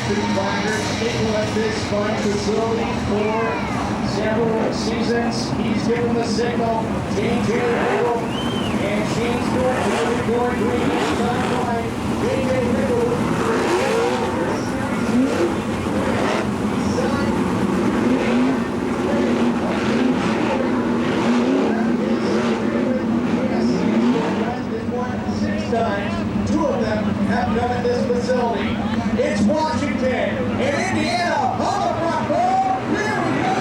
Sticking with this fun facility for several seasons. He's given the signal. Change Riddle and Shane Stewart going green. He's on right. JJ Riddle. Six times. Two of them have done at this facility. It's Washington and Indiana. Hold the front row. Here we go.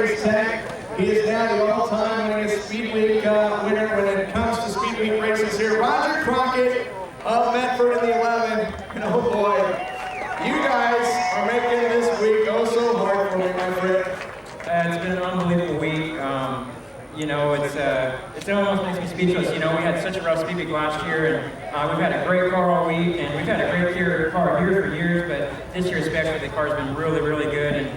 race tag. He is now the all-time winningest Speedway winner when it comes to Speedway races here. Roger Crockett of Medford in the 11. And oh boy, you guys are making this week oh so hard for me, my friend. It's been an unbelievable week. You know, it almost makes me speechless. You know, we had such a rough speed week last year, and we've had a great car all week, and we've had a great car here for years, but this year especially the car's been really, really good. And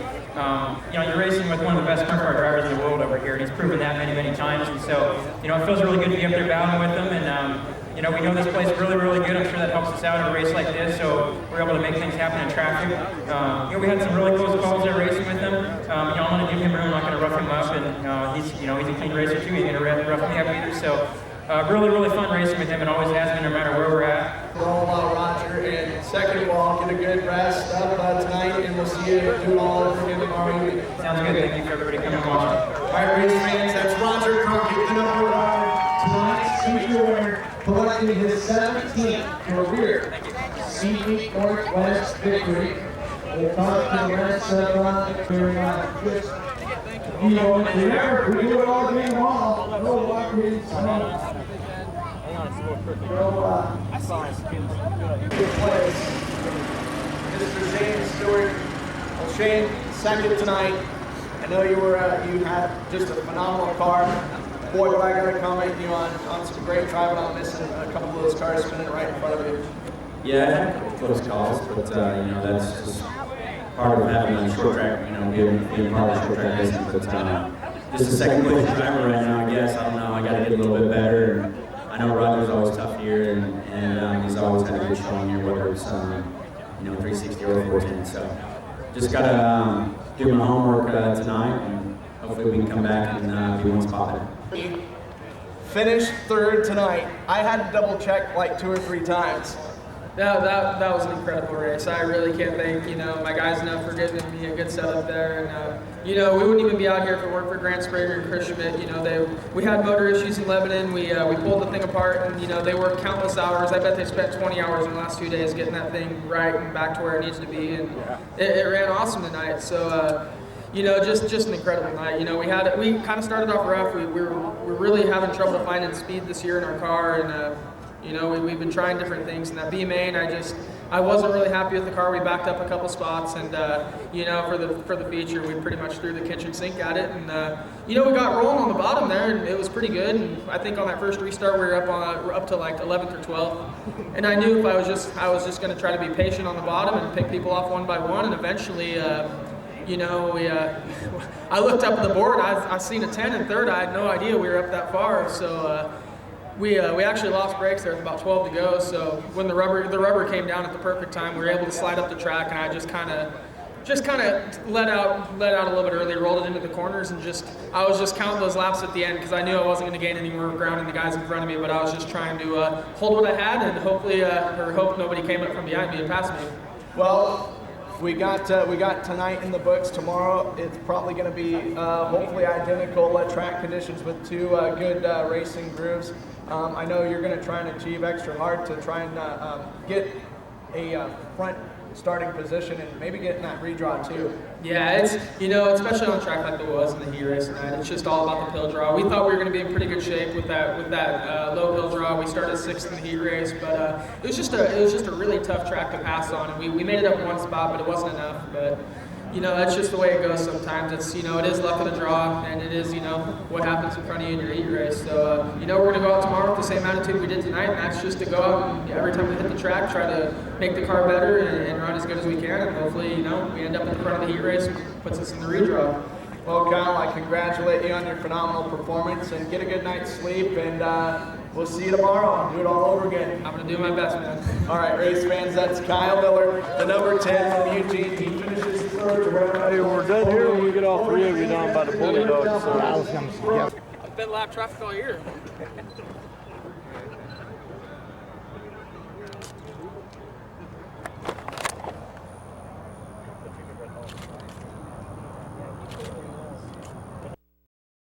you know, you're racing with one of the best sprint car drivers in the world over here, and he's proven that many times. And so, you know, it feels really good to be up there battling with him. And you know, we know this place really, really good. I'm sure that helps us out in a race like this, so we're able to make things happen in traffic. You know, we had some really close calls there racing with him. You know, I'm going to give him room. I'm not going to rough him up, and he's a clean racer too. He's going to rough me up either. So, really, really fun racing with him, and always has been, no matter where we're at. All Roger, and second of all, get a good rest up tonight, and we'll see you do it all over again tomorrow evening. Sounds good. Thank you for everybody coming and watching. All right, race fans, that's Roger Crockett, the number one tonight's Speedway winner, collecting his 17th career Speedway Northwest victory. We'll talk to the rest of during this. You know, remember, we do it all game long. No walk-ins. Good place. Mr. Shane Stewart. Well, Shane, second tonight. I know you had just a phenomenal car. Boy, but I got to comment you on some great driving. I'm missing a couple of those cars spinning right in front of you. Yeah, I had a couple close calls, but you know, that's just part of having a short track, you know, being part of short track racing. But just a second place driver right now, I guess. I don't know, I got to get a little bit better. And I know Roger's always tough here, and he's always had a good strong year, whether it's you know, 360 or 410. So just got to do my homework tonight, and hopefully we can come back and be one spot there. Finished third tonight. I had to double check like 2 or 3 times. That was an incredible race. I really can't thank, you know, my guys enough for giving me a good setup there. And you know, we wouldn't even be out here if it weren't for Grant Sprague and Chris Schmidt. You know, we had motor issues in Lebanon. We pulled the thing apart, and you know, they worked countless hours. I bet they spent 20 hours in the last 2 days getting that thing right and back to where it needs to be. And it ran awesome tonight. So. You know, just an incredible night. You know, we kind of started off rough. We're really having trouble finding speed this year in our car, and you know, we've been trying different things. And that B main, I wasn't really happy with the car. We backed up a couple spots, and you know, for the feature, we pretty much threw the kitchen sink at it. And you know, we got rolling on the bottom there, and it was pretty good. And I think on that first restart, we were up to like 11th or 12th. And I knew if I was just going to try to be patient on the bottom and pick people off one by one, and eventually. You know, I looked up at the board. I seen a 10 in third. I had no idea we were up that far. So we actually lost brakes there with about 12 to go. So when the rubber came down at the perfect time, we were able to slide up the track, and I just kind of let out a little bit early, rolled it into the corners, and I was just counting those laps at the end because I knew I wasn't going to gain any more ground in the guys in front of me. But I was just trying to hold what I had, and hopefully, hope nobody came up from behind me and passed me. Well. We got tonight in the books. Tomorrow it's probably going to be hopefully identical track conditions with 2 good racing grooves. I know you're going to try and achieve extra hard to try and get a front starting position and maybe get in that redraw too. Yeah, it's, you know, especially on a track like it was in the heat race tonight, it's just all about the pill draw. We thought we were going to be in pretty good shape with that low pill draw. We started 6th in the heat race, but it was just a really tough track to pass on, and we made it up 1 spot, but it wasn't enough. But you know, that's just the way it goes sometimes. It's, you know, it is luck of the draw, and it is, you know, what happens in front of you in your heat race. So, you know, we're going to go out tomorrow with the same attitude we did tonight, and that's just to go out and every time we hit the track, try to make the car better and run as good as we can, and hopefully, you know, we end up at the front of the heat race, which puts us in the redraw. Well, Kyle, I congratulate you on your phenomenal performance, and get a good night's sleep, and we'll see you tomorrow and do it all over again. I'm going to do my best, man. All right, race fans, that's Kyle Miller, the number 10 from Eugene. He finishes third. Hey, we're done here when we get all 3 of you down by the bully dog. So. I've been lap traffic all year.